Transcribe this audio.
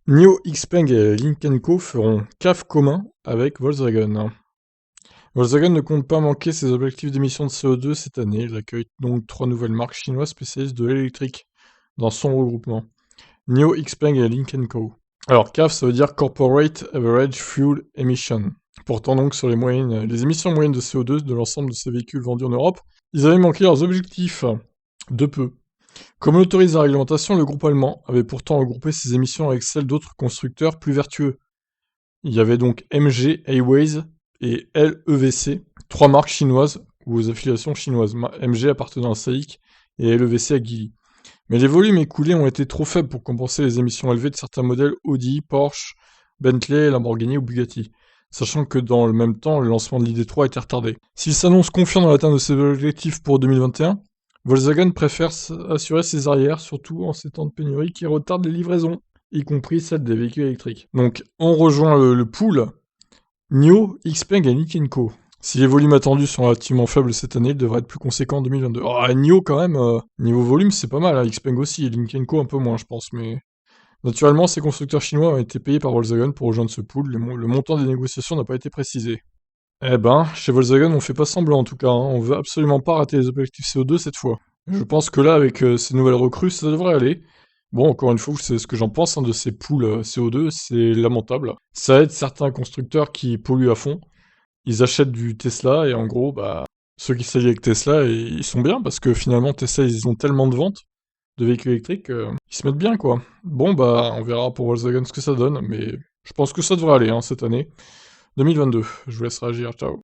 NIO, Xpeng et Lynk & Co feront CAF commun avec Volkswagen. Volkswagen ne compte pas manquer ses objectifs d'émissions de CO2 cette année. Il accueille donc 3 nouvelles marques chinoises spécialistes de l'électrique dans son regroupement. NIO, Xpeng et Lynk & Co. Alors CAF, ça veut dire Corporate Average Fuel Emission. Portant donc sur les émissions moyennes de CO2 de l'ensemble de ces véhicules vendus en Europe, ils avaient manqué leurs objectifs. De peu. Comme l'autorise la réglementation, le groupe allemand avait pourtant regroupé ses émissions avec celles d'autres constructeurs plus vertueux. Il y avait donc MG, Airways et LEVC, 3 marques chinoises ou aux affiliations chinoises, MG appartenant à SAIC et LEVC à Geely. Mais les volumes écoulés ont été trop faibles pour compenser les émissions élevées de certains modèles Audi, Porsche, Bentley, Lamborghini ou Bugatti, sachant que dans le même temps, le lancement de l'ID3 a été retardé. S'il s'annonce confiant dans l'atteinte de ses objectifs pour 2021, Volkswagen préfère assurer ses arrières, surtout en ces temps de pénurie qui retardent les livraisons, y compris celles des véhicules électriques. Donc on rejoint le pool NIO, Xpeng et Lynk & Co. Si les volumes attendus sont relativement faibles cette année, ils devraient être plus conséquents en 2022. Oh, NIO quand même, niveau volume c'est pas mal, hein. Xpeng aussi, et Lynk & Co un peu moins je pense, mais... Naturellement, ces constructeurs chinois ont été payés par Volkswagen pour rejoindre ce pool, le montant des négociations n'a pas été précisé. Eh ben, chez Volkswagen on fait pas semblant en tout cas, hein. On veut absolument pas rater les objectifs CO2 cette fois. Je pense que là, avec ces nouvelles recrues, ça devrait aller. Bon, encore une fois, c'est ce que j'en pense hein, de ces poules CO2, c'est lamentable. Ça aide certains constructeurs qui polluent à fond. Ils achètent du Tesla et en gros, bah, ceux qui s'allient avec Tesla, ils sont bien parce que finalement, Tesla, ils ont tellement de ventes de véhicules électriques, ils se mettent bien quoi. Bon, bah, on verra pour Volkswagen ce que ça donne, mais je pense que ça devrait aller hein, cette année. 2022, je vous laisse réagir, ciao.